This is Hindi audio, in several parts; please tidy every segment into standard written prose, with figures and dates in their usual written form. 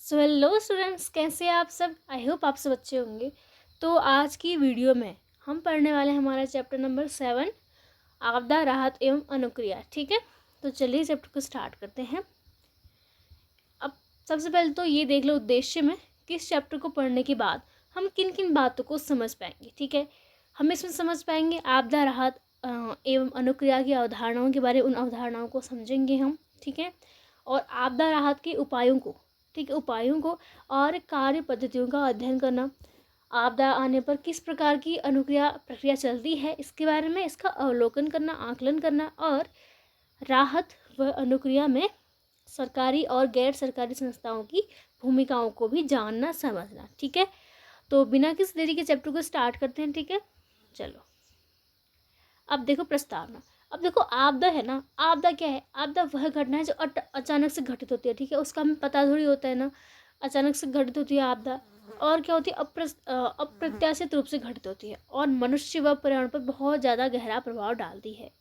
सो हेलो स्टूडेंट्स, कैसे हैं आप सब। आई होप आप सब अच्छे होंगे। तो आज की वीडियो में हम पढ़ने वाले हैं हमारा चैप्टर नंबर 7 आपदा राहत एवं अनुक्रिया। ठीक है, तो चलिए चैप्टर को स्टार्ट करते हैं। अब सबसे पहले तो ये देख लो उद्देश्य में किस चैप्टर को पढ़ने के बाद हम किन किन बातों को समझ पाएंगे। ठीक है, हम इसमें समझ पाएंगे आपदा राहत एवं अनुक्रिया की अवधारणाओं के बारे में, उन अवधारणाओं को समझेंगे हम। ठीक है, और आपदा राहत के उपायों को, ठीक है, उपायों को और कार्य पद्धतियों का अध्ययन करना। आपदा आने पर किस प्रकार की अनुक्रिया प्रक्रिया चलती है इसके बारे में, इसका अवलोकन करना, आकलन करना, और राहत व अनुक्रिया में सरकारी और गैर सरकारी संस्थाओं की भूमिकाओं को भी जानना समझना। ठीक है, तो बिना किसी देरी के चैप्टर को स्टार्ट करते हैं। ठीक है, चलो। अब देखो प्रस्तावना। अब देखो आपदा है ना, आपदा क्या है? आपदा वह घटना है जो अचानक से घटित होती है। ठीक है, उसका हमें पता थोड़ी होता है ना, अचानक से घटित होती है आपदा। और क्या होती है? अप्रत्याशित रूप से घटित होती है और मनुष्य व पर्यावरण पर बहुत ज़्यादा गहरा प्रभाव डालती है।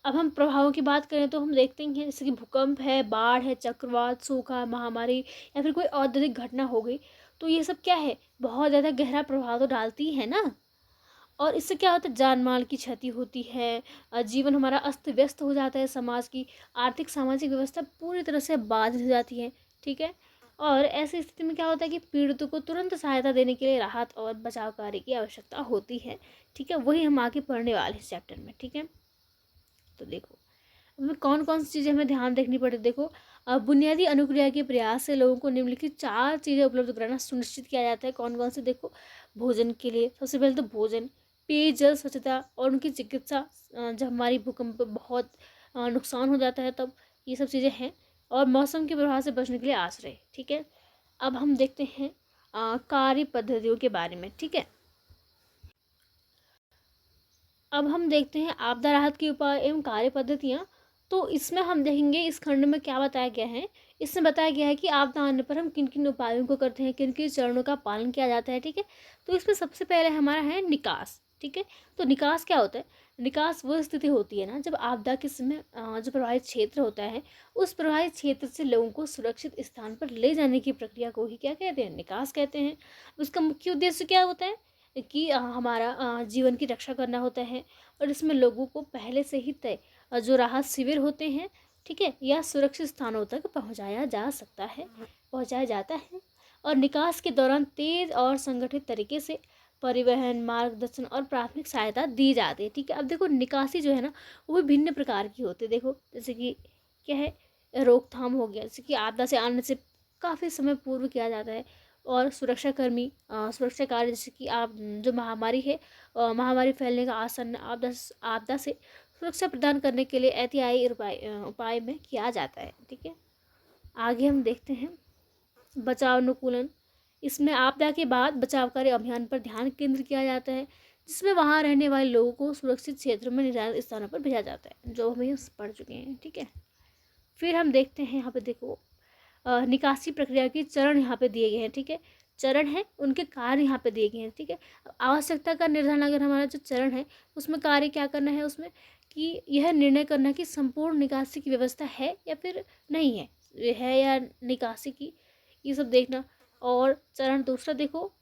अब हम प्रभावों की बात करें तो हम देखते हैं जैसे कि भूकंप है, बाढ़ है, चक्रवात, सूखा, महामारी या फिर कोई औद्योगिक घटना हो गई, तो ये सब क्या है? बहुत ज़्यादा गहरा प्रभाव तो डालती है ना। और इससे क्या होता है? जान माल की क्षति होती है, जीवन हमारा अस्त व्यस्त हो जाता है, समाज की आर्थिक सामाजिक व्यवस्था पूरी तरह से बाधित हो जाती है। ठीक है, और ऐसी स्थिति में क्या होता है कि पीड़ितों को तुरंत सहायता देने के लिए राहत और बचाव कार्य की आवश्यकता होती है। ठीक है, वही हम आगे पढ़ने वाले इस चैप्टर में। ठीक है, तो देखो हमें कौन कौन सी चीज़ें हमें ध्यान रखनी पड़ती। देखो, बुनियादी अनुक्रिया के प्रयास से लोगों को निम्नलिखित 4 चीज़ें उपलब्ध कराना सुनिश्चित किया जाता है। कौन कौन से? देखो, भोजन के लिए सबसे पहले तो भोजन, पेयजल, स्वच्छता और उनकी चिकित्सा। जब हमारी भूकंप पे बहुत नुकसान हो जाता है तब ये सब चीज़ें हैं। और मौसम के प्रभाव से बचने के लिए आश्रय। ठीक है, अब हम देखते हैं कार्य पद्धतियों के बारे में। ठीक है, अब हम देखते हैं आपदा राहत के उपाय एवं कार्य पद्धतियाँ। तो इसमें हम देखेंगे इस खंड में क्या बताया गया है। इसमें बताया गया है कि आपदा आने पर हम किन किन उपायों को करते हैं, किन किन चरणों का पालन किया जाता है। ठीक है, तो इसमें सबसे पहले हमारा है निकास। ठीक है, तो निकास क्या होता है? निकास वह स्थिति होती है ना जब आपदा के समय जो प्रभावित क्षेत्र होता है, उस प्रभावित क्षेत्र से लोगों को सुरक्षित स्थान पर ले जाने की प्रक्रिया को ही क्या कहते हैं? निकास कहते हैं। उसका मुख्य उद्देश्य क्या होता है कि हमारा जीवन की रक्षा करना होता है। और इसमें लोगों को पहले से ही तय जो राहत शिविर होते हैं, ठीक है, या सुरक्षित स्थानों तक पहुंचाया जा सकता है, पहुंचाया जाता है। और निकास के दौरान तेज और संगठित तरीके से परिवहन, मार्गदर्शन और प्राथमिक सहायता दी जाती है। ठीक है, अब देखो निकासी जो है ना वो भिन्न प्रकार की होती है। देखो जैसे कि क्या है? रोकथाम हो गया, जैसे कि आपदा से आने से काफ़ी समय पूर्व किया जाता है। और सुरक्षाकर्मी सुरक्षा कार्य, जैसे कि आप जो महामारी है, महामारी फैलने का आसन्न आपदा से सुरक्षा प्रदान करने के लिए एहतियाती उपाय में किया जाता है। ठीक है, आगे हम देखते हैं बचाव अनुकूलन। इसमें आपदा के बाद बचाव कार्य अभियान पर ध्यान केंद्रित किया जाता है, जिसमें वहाँ रहने वाले लोगों को सुरक्षित क्षेत्रों में निर्धारित स्थानों पर भेजा जाता है, जो हम पढ़ चुके हैं। ठीक है, फिर हम देखते हैं यहाँ पे देखो निकासी प्रक्रिया के चरण यहाँ पे दिए गए हैं। ठीक है, चरण है, उनके कार्य यहाँ पे दिए गए हैं। ठीक है, आवश्यकता का निर्धारण, अगर हमारा जो चरण है उसमें कार्य क्या करना है, उसमें कि यह निर्णय करना कि संपूर्ण निकासी की व्यवस्था है या फिर नहीं है या निकासी की, ये सब देखना। और चरण दूसरा देखो,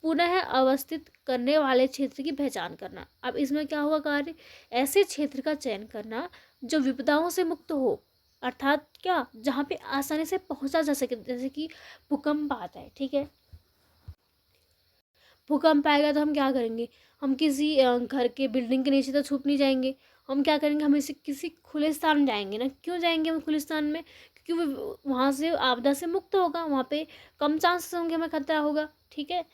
पुनः अवस्थित करने वाले क्षेत्र की पहचान करना। अब इसमें क्या हुआ कार्य? ऐसे क्षेत्र का चयन करना जो विपदाओं से मुक्त हो, अर्थात क्या, जहाँ पे आसानी से पहुंचा जा सके। जैसे कि भूकंप आता है, ठीक है, भूकंप आएगा तो हम क्या करेंगे? हम किसी घर के बिल्डिंग के नीचे तो छुप नहीं जाएंगे। हम क्या करेंगे? हम इसे किसी खुले स्थान में जाएंगे ना। क्यों जाएंगे हम खुले स्थान में? क्योंकि वो वहाँ से आपदा से मुक्त होगा, वहाँ पे कम चांसेस होंगे हमें खतरा होगा। ठीक है,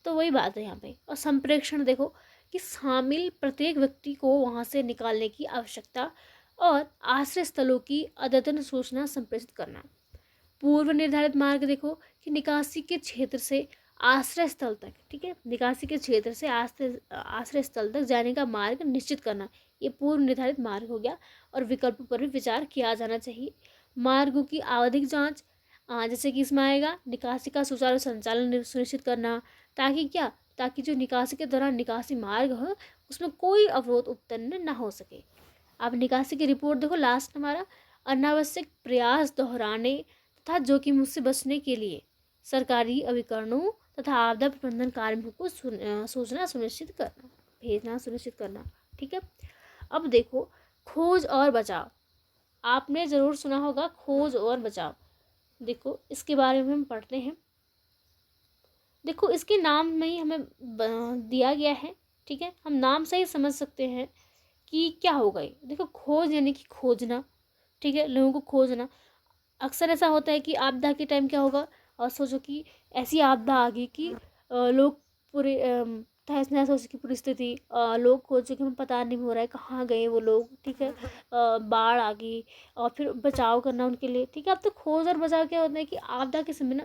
तो वही बात है यहाँ पे। और संप्रेषण देखो कि शामिल प्रत्येक व्यक्ति को वहाँ से निकालने की आवश्यकता और आश्रय स्थलों की अद्यतन सूचना संप्रेषित करना। पूर्व निर्धारित मार्ग देखो कि निकासी के क्षेत्र से आश्रय स्थल तक, ठीक है, निकासी के क्षेत्र से आश्रय स्थल तक जाने का मार्ग निश्चित करना, ये पूर्व निर्धारित मार्ग हो गया। और विकल्पों पर भी विचार किया जाना चाहिए। मार्गों की आवधिक जांच, जैसे कि इसमें आएगा निकासी का सुचारू संचालन सुनिश्चित करना, ताकि क्या, ताकि जो निकासी के दौरान निकासी मार्ग हो उसमें कोई अवरोध उत्पन्न न हो सके। अब निकासी की रिपोर्ट देखो, लास्ट हमारा अनावश्यक प्रयास दोहराने तथा जोखिमों से बचने के लिए सरकारी अभिकरणों तथा आपदा प्रबंधन कार्यों को सूचना सुनिश्चित करना, भेजना सुनिश्चित करना। ठीक है, अब देखो खोज और बचाव, आपने ज़रूर सुना होगा खोज और बचाव। देखो इसके बारे में हम पढ़ते हैं। देखो इसके नाम में ही हमें दिया गया है। ठीक है, हम नाम से ही समझ सकते हैं कि क्या होगा ये। देखो खोज यानी कि खोजना, ठीक है, लोगों को खोजना। अक्सर ऐसा होता है कि आपदा के टाइम क्या होगा, और सोचो कि ऐसी आपदा आ गई कि लोग पूरे तहस नहस हो चुकी पूरी स्थिति, लोग खोज चुके, हमें पता नहीं हो रहा है कहाँ गए वो लोग। ठीक है, बाढ़ आ गई और फिर बचाव करना उनके लिए। ठीक है, अब तो खोज और बचाव क्या होता है कि आपदा के समय ना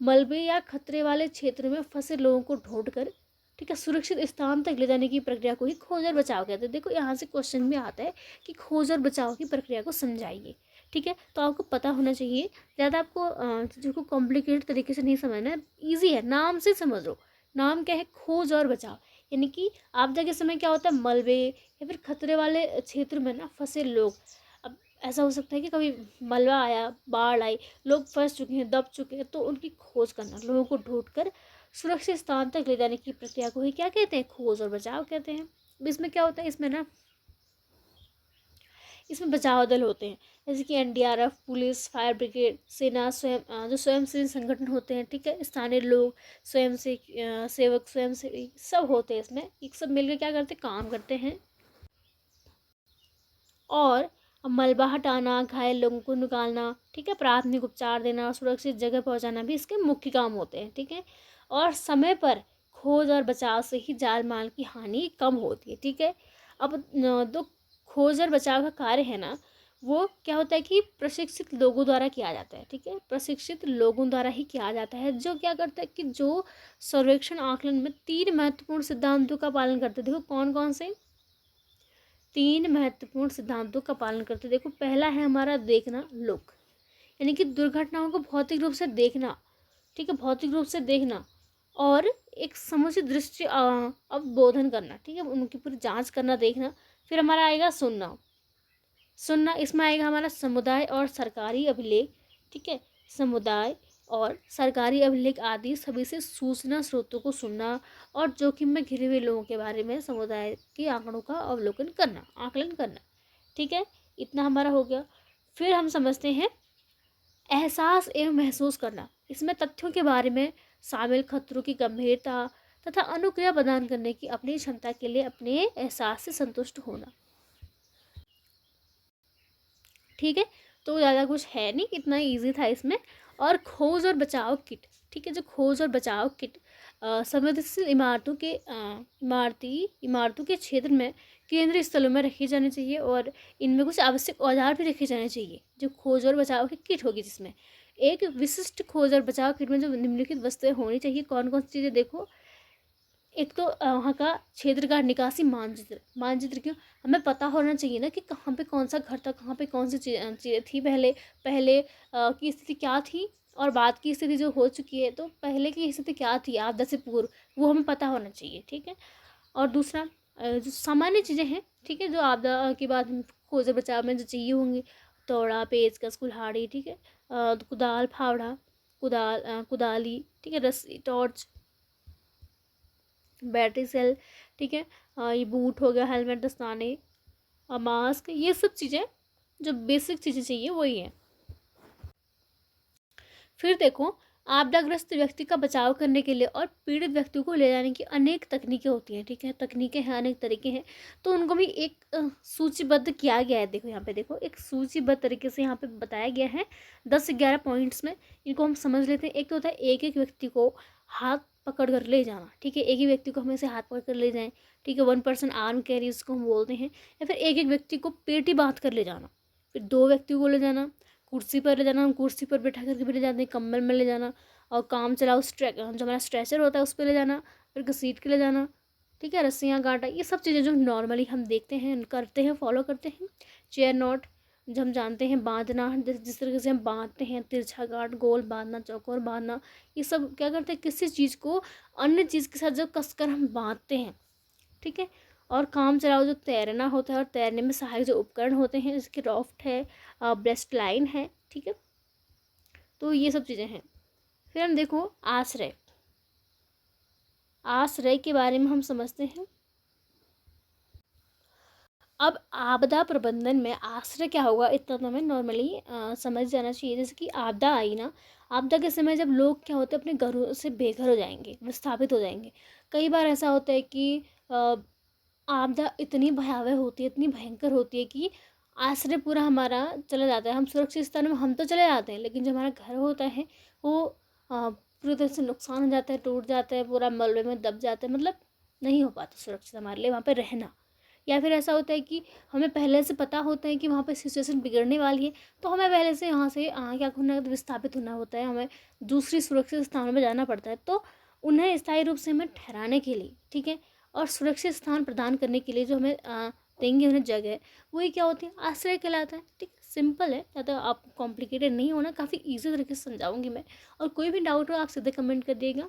मलबे या खतरे वाले क्षेत्र में फंसे लोगों को ढूंढ कर, ठीक है, सुरक्षित स्थान तक ले जाने की प्रक्रिया को ही खोज और बचाव कहते हैं। देखो यहाँ से क्वेश्चन भी आता है कि खोज और बचाव की प्रक्रिया को समझाइए। ठीक है, तो आपको पता होना चाहिए, ज़्यादा आपको चीज़ों को कॉम्प्लिकेटेड तरीके से नहीं समझना है, ईजी है, नाम से समझ लो। नाम क्या है, खोज और बचाव। यानी कि आपदा के समय क्या होता है, मलबे या फिर खतरे वाले क्षेत्र में ना फंसे लोग। अब ऐसा हो सकता है कि कभी मलबा आया, बाढ़ आई, लोग फंस चुके हैं, दब चुके हैं, तो उनकी खोज करना, लोगों को ढूंढ कर सुरक्षित स्थान तक ले जाने की प्रक्रिया को ही क्या कहते हैं, खोज और बचाव कहते हैं। अब इसमें क्या होता है, इसमें बचाव दल होते हैं, जैसे कि एनडीआरएफ, पुलिस, फायर ब्रिगेड, सेना, जो स्वयंसेवी संगठन होते हैं। ठीक है, स्थानीय लोग, स्वयं से सेवक, स्वयंसेवी सब होते हैं इसमें। एक सब मिलकर क्या करते हैं, काम करते हैं। और मलबा हटाना, घायल लोगों को निकालना, ठीक है, प्राथमिक उपचार देना, सुरक्षित जगह पहुंचाना भी इसके मुख्य काम होते हैं। ठीक है, और समय पर खोज और बचाव से ही जान माल की हानि कम होती है। ठीक है, अब दो खोज और बचाव का कार्य है ना, वो क्या होता है कि प्रशिक्षित लोगों द्वारा किया जाता है। ठीक है, प्रशिक्षित लोगों द्वारा ही किया जाता है, जो क्या करता है कि जो सर्वेक्षण आकलन में 3 महत्वपूर्ण सिद्धांतों का पालन करते हैं। देखो कौन कौन से 3 महत्वपूर्ण सिद्धांतों का पालन करते हैं। देखो पहला है हमारा देखना लुक, यानी कि दुर्घटनाओं को भौतिक रूप से देखना। ठीक है, भौतिक रूप से देखना और एक समुचित दृष्टि अवबोधन करना। ठीक है, उनकी पूरी जांच करना, देखना। फिर हमारा आएगा सुनना। इसमें आएगा हमारा समुदाय और सरकारी अभिलेख। ठीक है, समुदाय और सरकारी अभिलेख आदि सभी से सूचना स्रोतों को सुनना और जोखिम में घिरे हुए लोगों के बारे में समुदाय के आंकड़ों का आकलन करना। ठीक है, इतना हमारा हो गया। फिर हम समझते हैं एहसास एवं महसूस करना। इसमें तथ्यों के बारे में शामिल खतरों की गंभीरता तथा अनुक्रिया प्रदान करने की अपनी क्षमता के लिए अपने एहसास से संतुष्ट होना। ठीक है, तो ज़्यादा कुछ है नहीं, इतना ईजी था इसमें। और खोज और बचाव किट। ठीक है, जो खोज और बचाव किट संवेदनशील इमारतों के क्षेत्र में केंद्रीय स्थलों में रखी जानी चाहिए, और इनमें कुछ आवश्यक औजार भी रखे जाने चाहिए, जो खोज और बचाव की किट होगी, जिसमें एक विशिष्ट खोज और बचाव किट में जो निम्नलिखित वस्तुएं होनी चाहिए। कौन कौन सी चीज़ें, देखो एक तो वहाँ का क्षेत्र का निकासी मानचित्र क्यों, हमें पता होना चाहिए ना कि कहाँ पे कौन सा घर था, कहाँ पे कौन सी चीज़ें थी, पहले की स्थिति क्या थी और बाद की स्थिति जो हो चुकी है, तो पहले की स्थिति क्या थी आपदा से पूर्व, वो हमें पता होना चाहिए। ठीक है, और दूसरा जो सामान्य चीज़ें हैं, ठीक है, जो आपदा के बाद खोज बचाव में जो चाहिए होंगी, तोड़ा, पेचकस, कुल्हाड़ी, ठीक है, कुदाल, फावड़ा, कुदाली, ठीक है, रस्सी, टॉर्च, बैटरी सेल, ठीक है, ये बूट हो गया, हेलमेट, दस्ताने, मास्क, ये सब चीज़ें जो बेसिक चीज़ें चाहिए वही है। फिर देखो आपदाग्रस्त व्यक्ति का बचाव करने के लिए और पीड़ित व्यक्ति को ले जाने की अनेक तकनीकें होती हैं। ठीक है, तकनीकें हैं, अनेक तरीके हैं, तो उनको भी एक सूचीबद्ध किया गया है। देखो यहाँ पे, देखो एक सूचीबद्ध तरीके से यहाँ पे बताया गया है 10-11 पॉइंट्स में। इनको हम समझ लेते हैं। एक तो होता है एक एक व्यक्ति को हाथ पकड़ कर ले जाना। ठीक है, एक ही व्यक्ति को हमें से हाथ पकड़ कर ले जाएं। ठीक है, 1 पर्सन आर्म कैरी उसको हम बोलते हैं। या फिर एक एक व्यक्ति को पेटी बांध कर ले जाना। फिर 2 व्यक्तियों को ले जाना, कुर्सी पर ले जाना, हम कुर्सी पर बैठा करके भी ले जाते हैं, कंबल में ले जाना, और काम चलाओ जो हमारा स्ट्रेचर होता है उस पर ले जाना, फिर घसीट के ले जाना। ठीक है, रस्सियाँ, गांटा, ये सब चीज़ें जो नॉर्मली हम देखते हैं, करते हैं, फॉलो करते हैं। चेयर नॉट जो हम जानते हैं, बांधना, जिस तरीके से हम बांधते हैं, तिरछा गांठ, गोल बांधना, चौकोर बांधना, ये सब क्या करते हैं, किसी चीज़ को अन्य चीज़ के साथ जब कसकर हम बांधते हैं। ठीक है, और काम चलाओ जो तैरना होता है, और तैरने में सहायक जो उपकरण होते हैं, जैसे कि रॉफ्ट है, ब्रेस्ट लाइन है। ठीक है, तो ये सब चीज़ें हैं। फिर हम देखो आश्रय। आश्रय के बारे में हम समझते हैं। अब आपदा प्रबंधन में आश्रय क्या होगा, इतना तो हमें नॉर्मली समझ जाना चाहिए। जैसे कि आपदा आई ना, आपदा के समय जब लोग क्या होते हैं अपने घरों से बेघर हो जाएंगे, विस्थापित हो जाएंगे। कई बार ऐसा होता है कि आपदा इतनी भयावह होती है, इतनी भयंकर होती है कि आश्रय पूरा हमारा चला जाता है। हम सुरक्षित स्थान में हम तो चले जाते हैं, लेकिन जो हमारा घर होता है वो पूरी तरह से नुकसान हो जाता है, टूट जाता है, पूरा मलबे में दब जाता है। मतलब नहीं हो पाता सुरक्षित हमारे लिए वहाँ पे रहना। या फिर ऐसा होता है कि हमें पहले से पता होता है कि वहाँ पे सिचुएशन बिगड़ने वाली है, तो हमें पहले से यहाँ से क्या होना है, विस्थापित होना होता है, हमें दूसरी सुरक्षित स्थानों में जाना पड़ता है। तो उन्हें स्थायी रूप से हमें ठहराने के लिए, ठीक है, और सुरक्षित स्थान प्रदान करने के लिए जो हमें देंगे उन्हें जगह, वही क्या होती है, आश्रय कहलाता है। ठीक है, सिंपल है, ज़्यादा आप कॉम्प्लिकेटेड नहीं होना, काफ़ी ईजी तरीके से समझाऊंगी मैं। और कोई भी डाउट हो आप सीधे कमेंट कर दिएगा।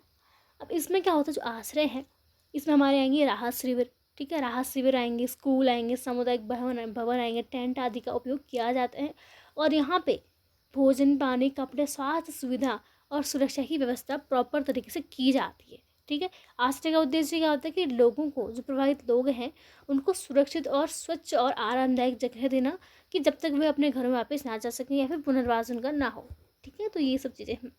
अब इसमें क्या होता है, जो आश्रय है इसमें हमारे आएंगे राहत शिविर। ठीक है, राहत शिविर आएंगे, स्कूल आएंगे, सामुदायिक भवन आएंगे, टेंट आदि का उपयोग किया जाता है। और यहाँ पे भोजन, पानी, कपड़े, स्वास्थ्य सुविधा और सुरक्षा की व्यवस्था प्रॉपर तरीके से की जाती है। ठीक है, आश्रय का उद्देश्य क्या होता है कि लोगों को, जो प्रभावित लोग हैं, उनको सुरक्षित और स्वच्छ और आरामदायक जगह देना, कि जब तक वे अपने घरों में वापस ना जा सकें या फिर पुनर्वास उनका ना हो। ठीक है, तो ये सब चीज़ें हैं।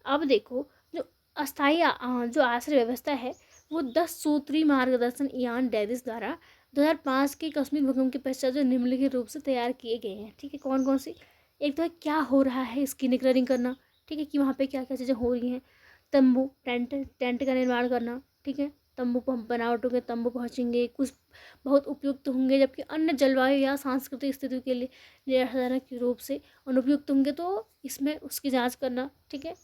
अब देखो, जो अस्थायी जो आश्रय व्यवस्था है वो 10 सूत्री मार्गदर्शन इयान डेविस द्वारा 2005 के कश्मीर भूकंप के पश्चात जो निम्नलिखित रूप से तैयार किए गए हैं। ठीक है, कौन कौन सी, एक तो है क्या हो रहा है इसकी निगरानी करना। ठीक है, कि वहाँ पे क्या क्या चीज़ें हो रही हैं। तंबू, टेंट का निर्माण करना। ठीक है, तंबू बनावट होंगे, तंबू पहुँचेंगे, कुछ बहुत उपयुक्त होंगे, जबकि अन्य जलवायु या सांस्कृतिक स्थिति के लिए असाधारण रूप से अनुपयुक्त होंगे, तो इसमें उसकी जांच करना। ठीक है,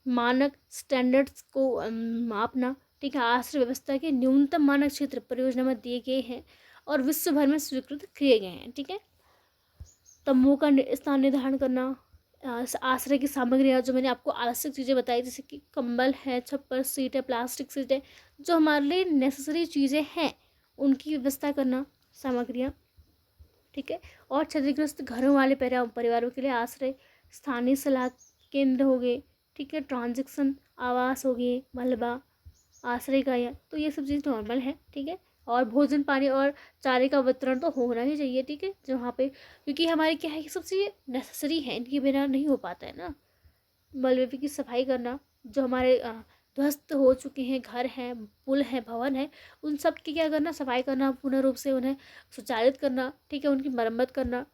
मानक स्टैंडर्ड्स को मापना। ठीक है, आश्रय व्यवस्था के न्यूनतम मानक क्षेत्र परियोजना में दिए गए हैं और विश्व भर में स्वीकृत किए गए हैं। ठीक है, तंबू का स्थान निर्धारण करना, आश्रय की सामग्रियाँ जो मैंने आपको आवश्यक चीज़ें बताई, जैसे कि कंबल है, छप्पर, सीट है, प्लास्टिक सीट है, जो हमारे लिए नेसेसरी चीज़ें हैं उनकी व्यवस्था करना, सामग्रियाँ। ठीक है, और क्षतिग्रस्त घरों वाले परिवारों के लिए आश्रय स्थानीय सलाह केंद्र हो गए। ठीक है, ट्रांजेक्शन आवास हो गए, मलबा, आश्रय का, या तो ये सब चीज़ नॉर्मल है। ठीक है, और भोजन, पानी और चारे का वितरण तो होना ही चाहिए। ठीक है, जो वहाँ पे, क्योंकि हमारी क्या है, ये सब चीज़ें नेसेसरी है, इनके बिना नहीं हो पाता है ना। मलबे की सफाई करना, जो हमारे ध्वस्त हो चुके हैं घर हैं, पुल है, भवन है, उन सब की क्या करना, सफाई करना, पूर्ण रूप से उन्हें सुचालित करना। ठीक है, उनकी मरम्मत करना,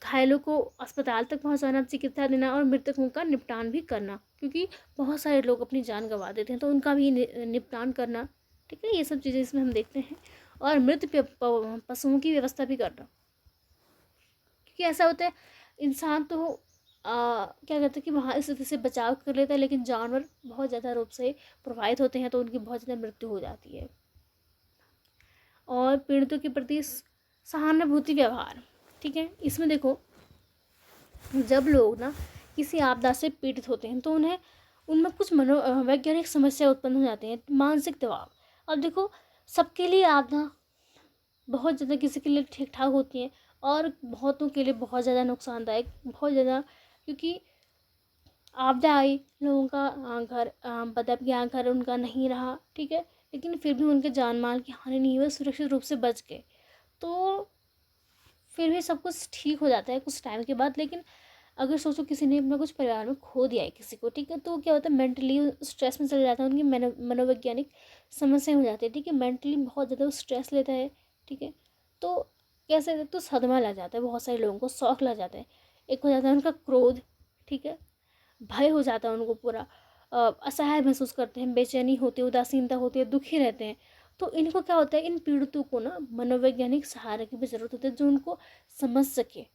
घायलों को अस्पताल तक पहुंचाना, चिकित्सा देना और मृतकों का निपटान भी करना, क्योंकि बहुत सारे लोग अपनी जान गंवा देते हैं, तो उनका भी निपटान करना। ठीक है, ये सब चीज़ें इसमें हम देखते हैं। और मृत पशुओं की व्यवस्था भी करना, क्योंकि ऐसा होता है इंसान तो क्या कहते हैं कि वहाँ इस स्थिति से बचाव कर लेता है, लेकिन जानवर बहुत ज़्यादा रूप से प्रभावित होते हैं, तो उनकी बहुत ज़्यादा मृत्यु हो जाती है। और पीड़ितों के प्रति सहानुभूति व्यवहार। ठीक है, इसमें देखो, जब लोग ना किसी आपदा से पीड़ित होते हैं तो उन्हें उनमें कुछ वैज्ञानिक समस्या उत्पन्न हो जाती हैं, मानसिक दबाव। अब देखो, सबके लिए आपदा बहुत ज़्यादा, किसी के लिए ठीक ठाक होती हैं और बहुतों के लिए बहुत ज़्यादा नुकसानदायक, बहुत ज़्यादा, क्योंकि आपदा आई, लोगों का घर बदब गया, घर उनका नहीं रहा। ठीक है, लेकिन फिर भी उनके जान माल की हानि नहीं हुई, सुरक्षित रूप से बच गए। तो फिर भी सब कुछ ठीक हो जाता है कुछ टाइम के बाद। लेकिन अगर सोचो किसी ने अपना कुछ परिवार में खो दिया है किसी को, ठीक है, तो क्या होता है, मेंटली स्ट्रेस में चले जाता है, उनकी मनोवैज्ञानिक समस्या हो जाती है। ठीक है, मेंटली बहुत ज़्यादा स्ट्रेस लेता है। ठीक है, तो कैसे, तो सदमा लग जाता है, बहुत सारे लोगों को शौक लग जाता है। एक हो जाता है उनका क्रोध। ठीक है, भय हो जाता है उनको पूरा, असहाय महसूस करते हैं, बेचैनी होती है, उदासीनता होती है, दुखी रहते हैं। तो इनको क्या होता है, इन पीड़ितों को ना मनोवैज्ञानिक सहारे की भी ज़रूरत होती है, जो उनको समझ सके।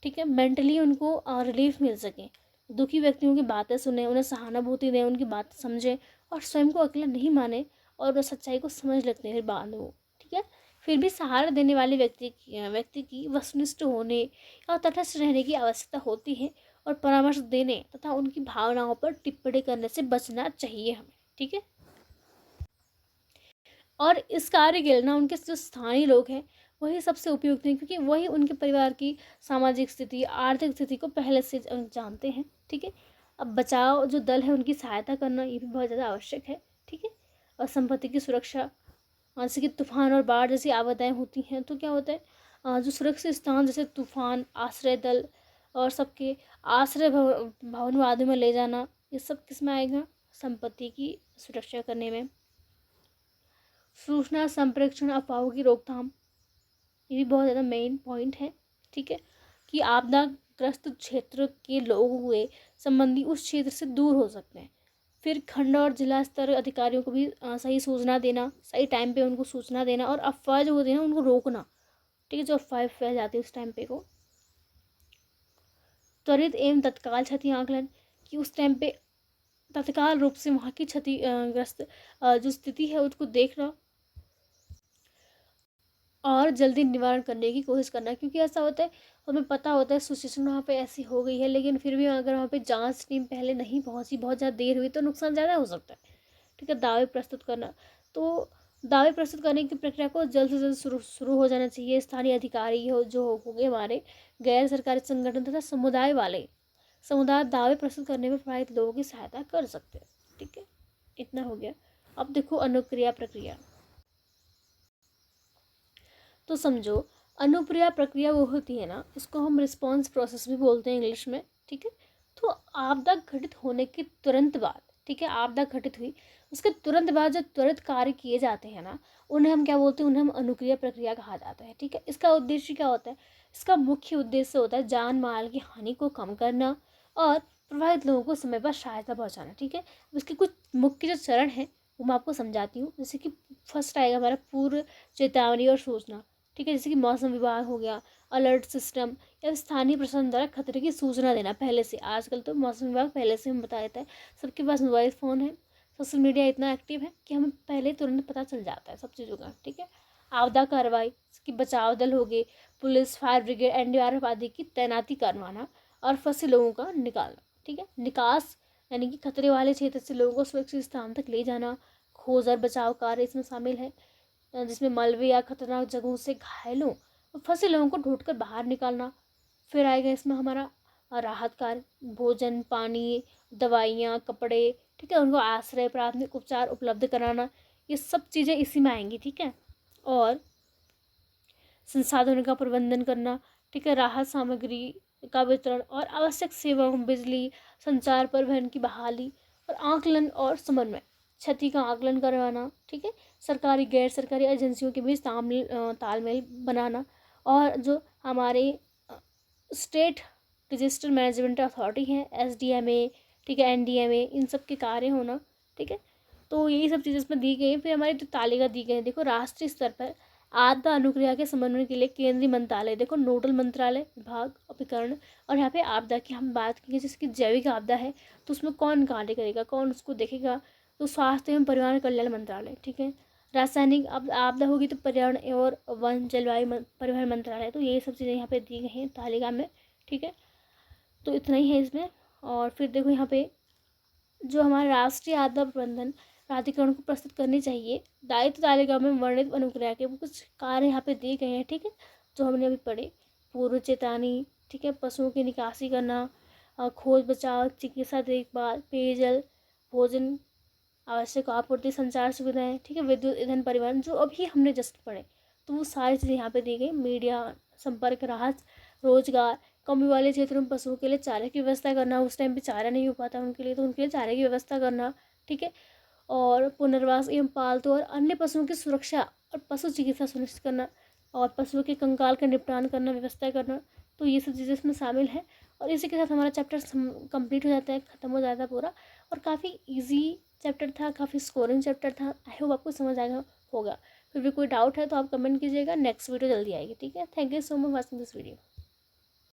ठीक है, मेंटली उनको रिलीफ मिल सके, दुखी व्यक्तियों की बातें सुने, उन्हें सहानुभूति दें, उनकी बात समझें और स्वयं को अकेला नहीं माने और सच्चाई को समझ लेते हैं बाद में वो। ठीक है, फिर भी सहारा देने वाले व्यक्ति की वस्तुनिष्ठ होने और तटस्थ रहने की आवश्यकता होती है, और परामर्श देने तथा उनकी भावनाओं पर टिप्पणी करने से बचना चाहिए हमें। ठीक है, और इस कार्य के लिए ना उनके जो स्थानीय लोग हैं वही सबसे उपयुक्त हैं, क्योंकि वही उनके परिवार की सामाजिक स्थिति, आर्थिक स्थिति को पहले से जानते हैं। ठीक है। अब बचाव जो दल है उनकी सहायता करना ये भी बहुत ज़्यादा आवश्यक है। ठीक है। और संपत्ति की सुरक्षा, जैसे कि तूफान और बाढ़ जैसी आपदाएं होती हैं तो क्या होता है, जो सुरक्षित स्थान जैसे तूफान, आश्रय दल और सबके आश्रय भवन आदि में ले जाना, ये सब किस में आएगा, संपत्ति की सुरक्षा करने में। सूचना संप्रेषण, अफवाहों की रोकथाम, ये भी बहुत ज़्यादा मेन पॉइंट है। ठीक है। कि आपदाग्रस्त क्षेत्र के लोग हुए संबंधी उस क्षेत्र से दूर हो सकते हैं। फिर खंड और जिला स्तर अधिकारियों को भी सही सूचना देना, सही टाइम पे उनको सूचना देना, और अफवाह जो होती है ना उनको रोकना। ठीक है। जो अफवाह फैल जाती है उस टाइम पे को त्वरित एवं तत्काल क्षति आकलन, कि उस टाइम पे तत्काल रूप से वहाँ की क्षतिग्रस्त जो स्थिति है उसको देखना और जल्दी निवारण करने की कोशिश करना। क्योंकि ऐसा होता है, हमें पता होता है सिचुएशन वहाँ पे ऐसी हो गई है, लेकिन फिर भी अगर वहाँ पे जांच टीम पहले नहीं पहुँची, बहुत ज़्यादा देर हुई, तो नुकसान ज़्यादा हो सकता है। ठीक है। दावे प्रस्तुत करना, तो दावे प्रस्तुत करने की प्रक्रिया को जल्द से जल्द शुरू हो जाना चाहिए। स्थानीय अधिकारी जो होंगे हमारे, गैर सरकारी संगठन तथा समुदाय दावे प्रस्तुत करने में प्रभावित लोगों की सहायता कर सकते हैं। ठीक है। इतना हो गया। अब देखो अनुक्रिया प्रक्रिया। तो समझो, अनुक्रिया प्रक्रिया वो होती है ना, इसको हम रिस्पॉन्स प्रोसेस भी बोलते हैं इंग्लिश में। ठीक है। तो आपदा घटित होने के तुरंत बाद, ठीक है, आपदा घटित हुई उसके तुरंत बाद जो त्वरित कार्य किए जाते हैं ना, उन्हें हम क्या बोलते हैं, उन्हें हम अनुक्रिया प्रक्रिया कहा जाता है। ठीक है। इसका उद्देश्य क्या होता है, इसका मुख्य उद्देश्य होता है जान माल की हानि को कम करना और प्रभावित लोगों को समय पर सहायता पहुँचाना। ठीक है। उसके कुछ मुख्य जो चरण हैं वो मैं आपको समझाती हूँ। जैसे कि फर्स्ट आएगा हमारा पूर्व चेतावनी और सूचना। ठीक है। जैसे कि मौसम विभाग हो गया, अलर्ट सिस्टम, या स्थानीय प्रशासन द्वारा खतरे की सूचना देना पहले से। आजकल तो मौसम विभाग पहले से हमें बता देता है, सबके पास मोबाइल फ़ोन है, सोशल मीडिया इतना एक्टिव है कि हमें पहले तुरंत पता चल जाता है सब चीज़ों का। ठीक है। आपदा कार्रवाई, जैसे कि बचाव दल हो गए, पुलिस, फायर ब्रिगेड, एनडीआरएफ आदि की तैनाती करवाना और फंसे लोगों का निकालना। ठीक है। निकास, यानी कि खतरे वाले क्षेत्र से लोगों को सुरक्षित स्थान तक ले जाना। खोज और बचाव कार्य इसमें शामिल है, जिसमें मलबे या खतरनाक जगहों से घायलों और फंसे लोगों को ढूंढकर बाहर निकालना। फिर आएगा इसमें हमारा राहत कार्य, भोजन, पानी, दवाइयाँ, कपड़े, ठीक है, उनको आश्रय, प्राथमिक उपचार उपलब्ध कराना, ये सब चीज़ें इसी में आएंगी। ठीक है। और संसाधनों का प्रबंधन करना। ठीक है। राहत सामग्री का वितरण और आवश्यक सेवाओं, बिजली, संचार, परिवहन की बहाली और आकलन और समन्वय, क्षति का आकलन करवाना। ठीक है। सरकारी गैर सरकारी एजेंसियों के बीच तालमेल बनाना, और जो हमारे स्टेट डिजास्टर मैनेजमेंट अथॉरिटी है, SDMA, ठीक है, NDMA, इन सब के कार्य होना। ठीक है। तो यही सब चीज़ें इसमें दी गई हैं। फिर हमारी जो तालिका दी गई है, देखो राष्ट्रीय स्तर पर आपदा अनुक्रिया के समन्वय के लिए केंद्रीय मंत्रालय, देखो नोडल मंत्रालय, विभाग, उपकरण, और यहाँ पे आपदा की हम बात करेंगे, जैसे कि जैविक आपदा है तो उसमें कौन कार्य करेगा, कौन उसको देखेगा, तो स्वास्थ्य एवं परिवार कल्याण मंत्रालय। ठीक है। रासायनिक आपदा होगी तो पर्यावरण और वन जलवायु परिवहन मंत्रालय। तो यही सब चीज़ें यहाँ पे दी गई हैं तालिका में। ठीक है। तो इतना ही है इसमें। और फिर देखो यहाँ पे जो हमारा राष्ट्रीय आपदा प्रबंधन प्राधिकरण को प्रस्तुत करनी चाहिए दायित्व तालिका में वर्णित अनुक्रिया के कुछ कार्य यहाँ पे दिए गए हैं। ठीक है। जो हमने अभी पढ़े, पूर्व चेतावनी, ठीक है, पशुओं की निकासी करना, खोज बचाव, चिकित्सा देखभाल, पेयजल, भोजन, आवश्यक आपूर्ति, संचार सुविधाएं, ठीक है, विद्युत, ईंधन, परिवहन, जो अभी हमने जस्ट पढ़े, तो वो सारी चीज़ें यहाँ पे दी गई। मीडिया, संपर्क, राहत, रोजगार, कमी वाले क्षेत्रों में पशुओं के लिए चारे की व्यवस्था करना, उस टाइम पे चारा नहीं हो पाता उनके लिए, तो उनके लिए चारे की व्यवस्था करना। ठीक है। और पुनर्वास एवं पालतू और अन्य पशुओं की सुरक्षा और पशु चिकित्सा सुनिश्चित करना, और पशुओं के कंकाल का निपटान करना, व्यवस्था करना। तो ये सब चीज़ें इसमें शामिल है। और इसी के साथ हमारा चैप्टर कंप्लीट हो जाता है, ख़त्म हो जाता है पूरा। और काफ़ी ईजी चैप्टर था, काफ़ी स्कोरिंग चैप्टर था। आई होप आपको समझ आएगा होगा। फिर भी कोई डाउट है तो आप कमेंट कीजिएगा। नेक्स्ट वीडियो जल्दी आएगी। ठीक है। Thank you so much watching this video.